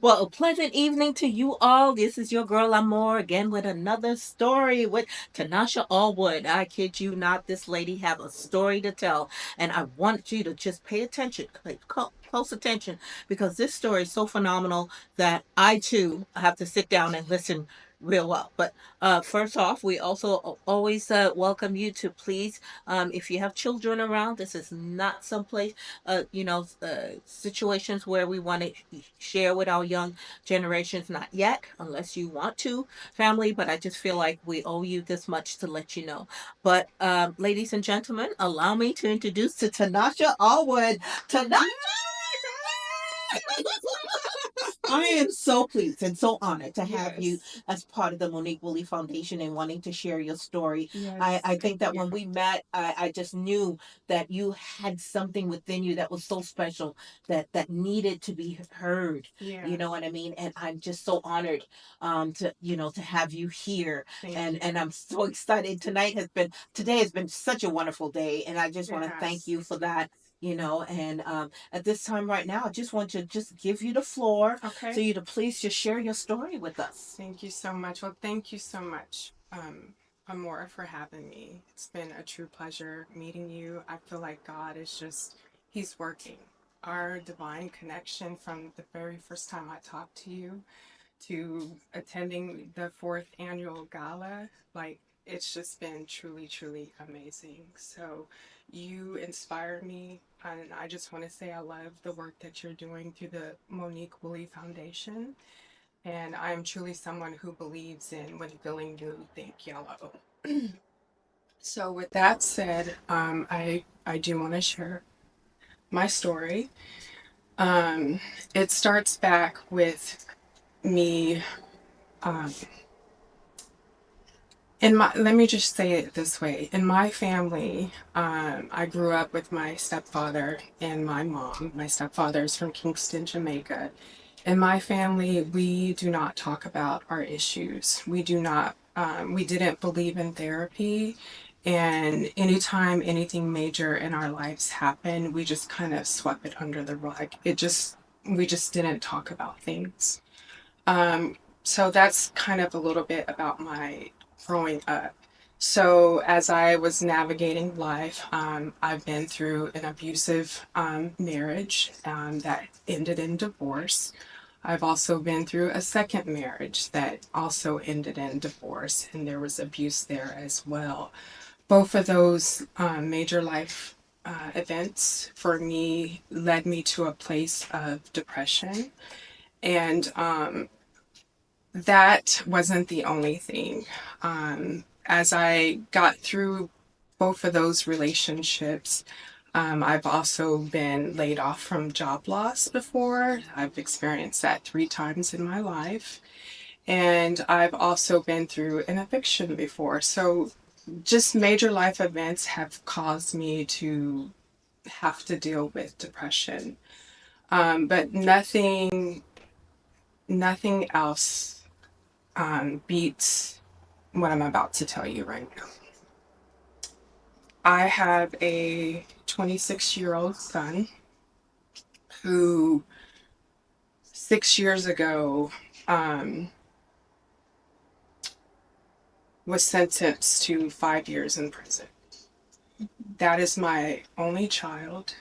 Well, a pleasant evening to you all. This is your girl Amore again with another story with Tanasha Allwood. I kid you not, this lady have a story to tell, and I want you to just pay attention, pay close attention, because this story is so phenomenal that I too have to sit down and listen real well. But first off, we also always welcome you to please, if you have children around, this is not someplace situations where we want to share with our young generations. Not yet, unless you want to, family. But I just feel like we owe you this much to let you know. But ladies and gentlemen, allow me to introduce to Tanasha Allwood. Tanasha. I am so pleased and so honored to have you as part of the Monique Woolley Foundation and wanting to share your story. I think that when we met, I just knew that you had something within you that was so special that needed to be heard. You know what I mean? And I'm just so honored to have you here. And I'm so excited. Today has been such a wonderful day. And I just want to thank you for that. And at this time right now, I just want to just give you the floor so you to please just share your story with us. Thank you so much. Well, thank you so much, Amora, for having me. It's been a true pleasure meeting you. I feel like God is just, He's working. Our divine connection from the very first time I talked to you to attending the fourth annual gala, like, it's just been truly, truly amazing. So you inspire me, and I just want to say I love the work that you're doing through the Monique Woolley Foundation. And I'm truly someone who believes in when feeling blue, think yellow. So with that said, I do want to share my story. Um, it starts back with me. Um, Let me just say it this way. In my family, I grew up with my stepfather and my mom. My stepfather is from Kingston, Jamaica. In my family, we do not talk about our issues. We didn't believe in therapy. And anytime anything major in our lives happened, we just kind of swept it under the rug. We just didn't talk about things. So that's kind of a little bit about my growing up. So as I was navigating life, I've been through an abusive marriage that ended in divorce. I've also been through a second marriage that also ended in divorce, and there was abuse there as well. Both of those major life events for me led me to a place of depression. And that wasn't the only thing. As I got through both of those relationships, I've also been laid off from job loss before. I've experienced that 3 times in my life. And I've also been through an eviction before. So just major life events have caused me to have to deal with depression. But nothing else beats what I'm about to tell you right now. I have a 26-year-old son who 6 years ago um, was sentenced to 5 years in prison. That is my only child.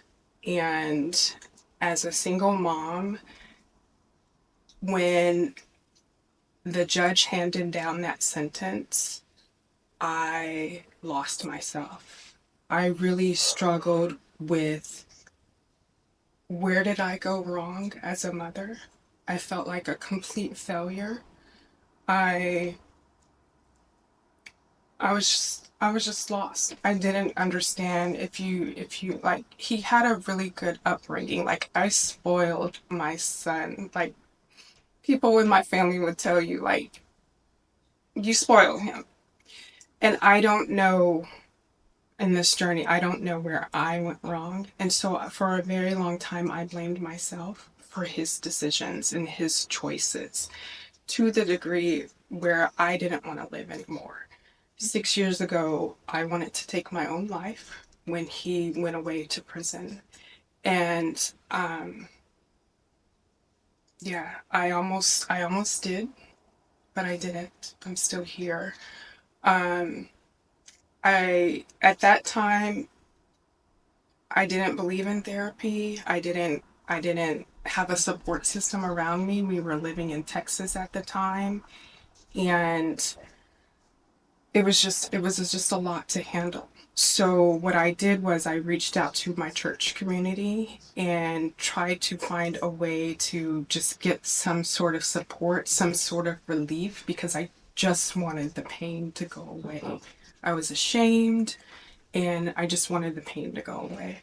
And as a single mom, when the judge handed down that sentence, I lost myself. I really struggled with where did I go wrong as a mother? I felt like a complete failure. I I was just lost. I didn't understand if you like he had a really good upbringing. Like I spoiled my son. Like people in my family would tell you like you spoil him. And I don't know in this journey, I don't know where I went wrong. And so for a very long time, I blamed myself for his decisions and his choices to the degree where I didn't want to live anymore. 6 years ago, I wanted to take my own life when he went away to prison. And Yeah, I almost did, but I didn't. I'm still here. Um, I at that time I didn't believe in therapy. I didn't have a support system around me. We were living in Texas at the time, and it was just a lot to handle. So what I did was I reached out to my church community and tried to find a way to just get some sort of support, some sort of relief, because I just wanted the pain to go away. I was ashamed and I just wanted the pain to go away.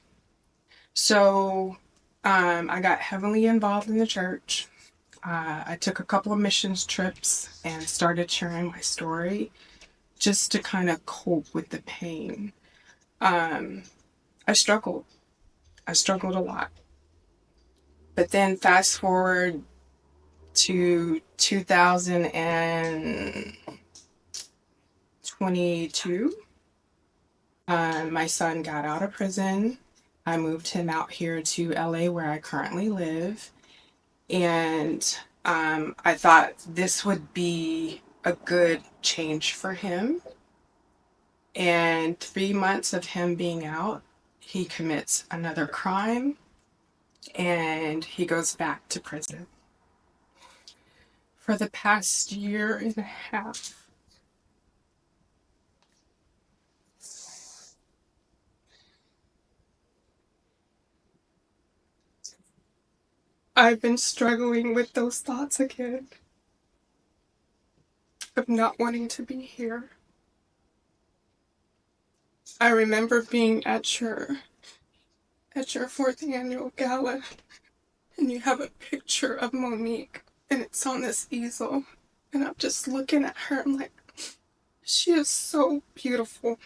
So I got heavily involved in the church. I took a couple of missions trips and started sharing my story just to kind of cope with the pain. Um, I struggled. I struggled a lot. But then fast forward to 2022, my son got out of prison. I moved him out here to LA where I currently live. And I thought this would be a good change for him. And 3 months of him being out, he commits another crime and he goes back to prison. For the past year and a half, I've been struggling with those thoughts again of not wanting to be here. I remember being at your fourth annual gala, and you have a picture of Monique, and it's on this easel, and I'm just looking at her. I'm like, she is so beautiful.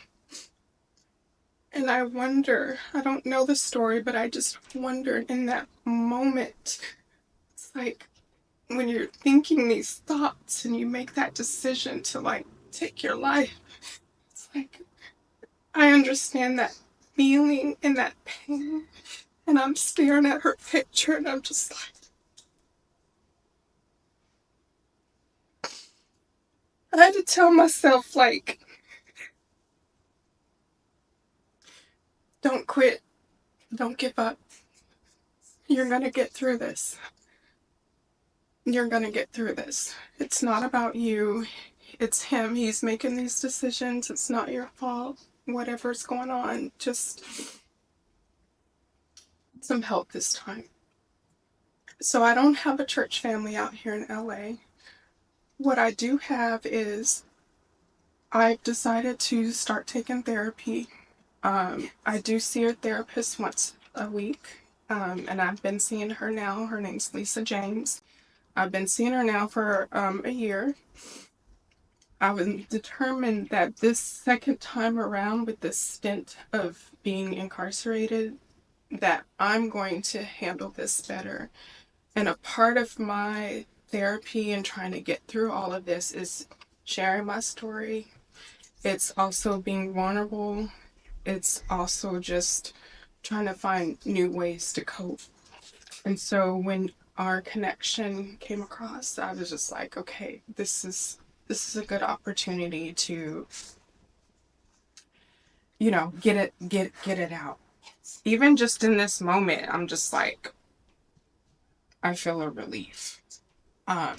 And I wonder, I don't know the story, but I just wondered in that moment, it's like when you're thinking these thoughts and you make that decision to like take your life, it's like I understand that feeling and that pain. And I'm staring at her picture and I'm just like, I had to tell myself, like, don't quit, don't give up. You're gonna get through this. You're gonna get through this. It's not about you, it's him. He's making these decisions. It's not your fault. Whatever's going on, just some help this time. So I don't have a church family out here in LA. What I do have is I've decided to start taking therapy. I do see a therapist once a week, and I've been seeing her now. Her name's Lisa James. I've been seeing her now for a year. I was determined that this second time around with this stint of being incarcerated, that I'm going to handle this better. And a part of my therapy and trying to get through all of this is sharing my story. It's also being vulnerable. It's also just trying to find new ways to cope. And so when our connection came across, I was just like, okay, this is a good opportunity to, get it out. Even just in this moment, I'm just like, I feel a relief. Um,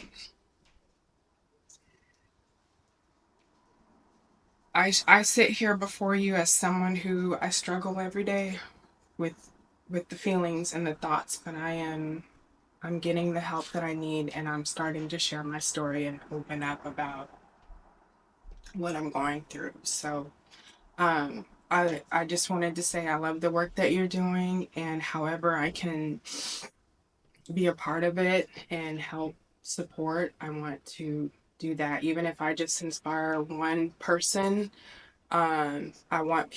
I sit here before you as someone who I struggle every day with with the feelings and the thoughts, but I'm getting the help that I need and I'm starting to share my story and open up about what I'm going through. So I just wanted to say I love the work that you're doing, and however I can be a part of it and help support, I want to do that. Even if I just inspire one person, I want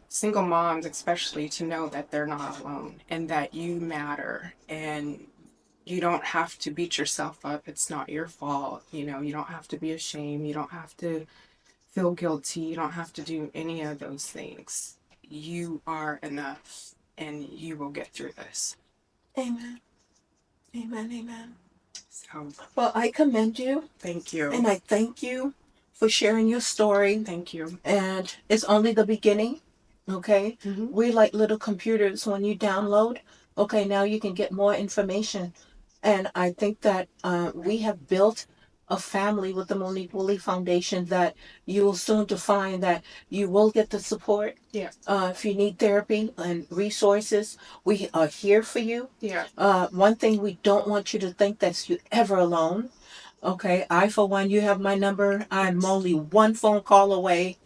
single moms especially to know that they're not alone and that you matter, and you don't have to beat yourself up. It's not your fault. You don't have to be ashamed. You don't have to feel guilty. You don't have to do any of those things. You are enough and you will get through this. Amen. Amen. Amen. So, well, I commend you. Thank you. And I thank you for sharing your story. Thank you. And it's only the beginning. Okay. We like little computers. When you download, okay, now you can get more information. And I think that we have built a family with the Monique Woolley Foundation that you will soon to find that you will get the support. Yeah. If you need therapy and resources, we are here for you. Yeah. One thing we don't want you to think that you're ever alone. Okay, I for one, you have my number. I'm only one phone call away,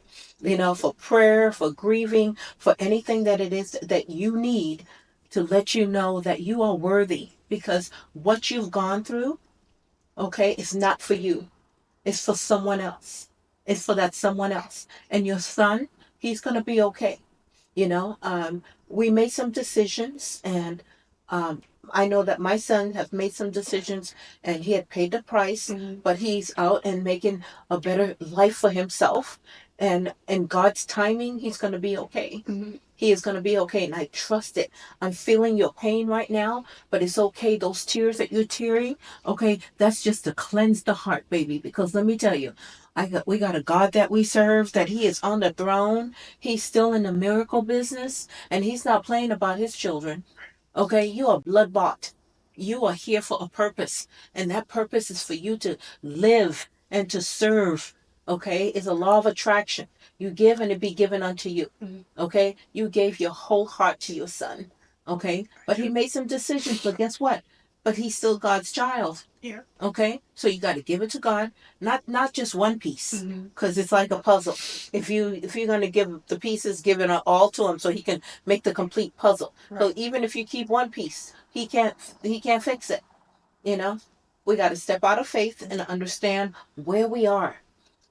for prayer, for grieving, for anything that it is that you need to let you know that you are worthy because what you've gone through, okay, is not for you. It's for someone else. It's for that someone else. And your son, he's going to be okay. You know, we made some decisions, and um, I know that my son have made some decisions, and he had paid the price, but he's out and making a better life for himself. And in God's timing, he's going to be okay. He is going to be okay, and I trust it. I'm feeling your pain right now, but it's okay. Those tears that you're tearing, okay, that's just to cleanse the heart, baby. Because let me tell you, we got a God that we serve, that He is on the throne. He's still in the miracle business, and He's not playing about His children. Okay, you are blood bought. You are here for a purpose, and that purpose is for you to live and to serve. Okay, it's a law of attraction. You give and it be given unto you. Okay, you gave your whole heart to your son. Okay, but he made some decisions, but guess what? But he's still God's child. Yeah. Okay, so you got to give it to God, not just one piece, because it's like a puzzle. If you're gonna give the pieces, give it all to him so he can make the complete puzzle. Right. So even if you keep one piece, he can't fix it. You know, we got to step out of faith and understand where we are.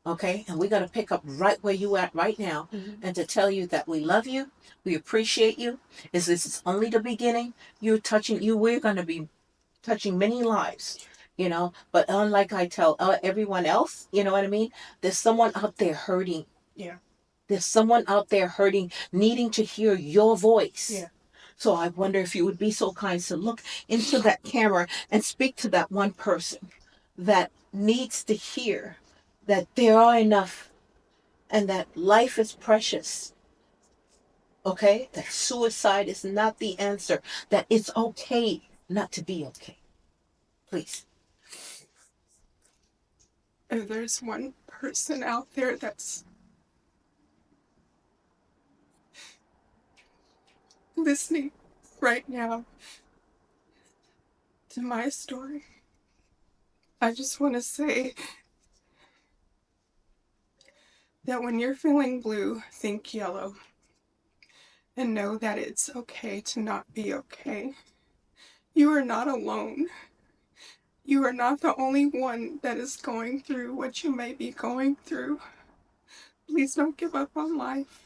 Okay, and we got to pick up right where you at right now, and to tell you that we love you, we appreciate you. This is only the beginning. You're touching you. We're gonna be touching many lives, but unlike I tell everyone else, you know what I mean, there's someone out there hurting. Yeah. There's someone out there hurting, needing to hear your voice. Yeah. So I wonder if you would be so kind to look into that camera and speak to that one person that needs to hear that there are enough, and that life is precious. Okay, that suicide is not the answer, that it's okay not to be okay. Please. If there's one person out there that's listening right now to my story, I just want to say that when you're feeling blue, think yellow. And know that it's okay to not be okay. You are not alone. You are not the only one that is going through what you may be going through. Please don't give up on life.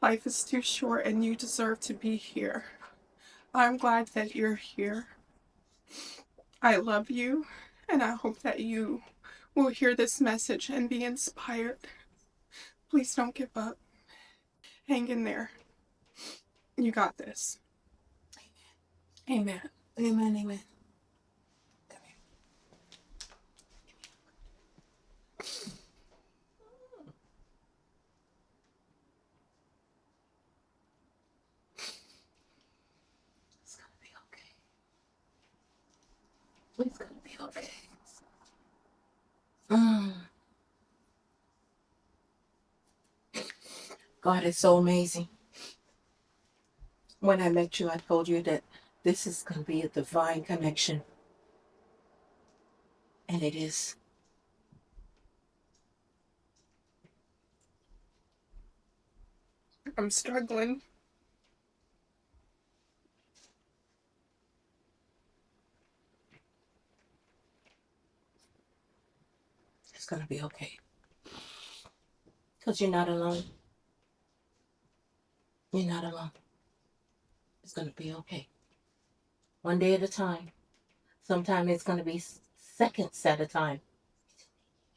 Life is too short and you deserve to be here. I'm glad that you're here. I love you, and I hope that you will hear this message and be inspired. Please don't give up. Hang in there. You got this. Amen. Amen. Amen. It's gonna be okay. It's gonna be okay. Mm. God is so amazing. When I met you, I told you that this is gonna be a divine connection, and it is. I'm struggling. It's gonna be okay. Because you're not alone. You're not alone. It's gonna be okay. One day at a time. Sometimes it's gonna be seconds at a time.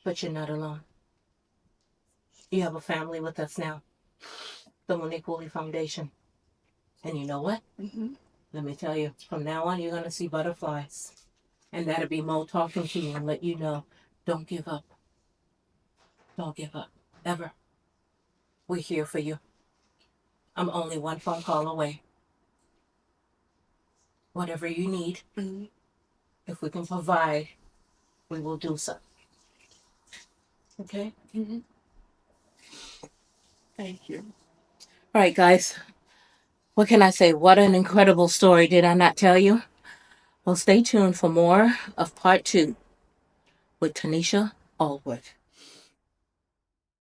But you're not alone. You have a family with us now. The Monique Woolley Foundation. And you know what? Mm-hmm. Let me tell you, from now on, you're going to see butterflies. And that'll be Mo talking to you and let you know, don't give up. Don't give up. Ever. We're here for you. I'm only one phone call away. Whatever you need, if we can provide, we will do so. Okay? Thank you. All right, guys. What can I say? What an incredible story. Did I not tell you? Well, stay tuned for more of part 2 with Tanasha Allwood.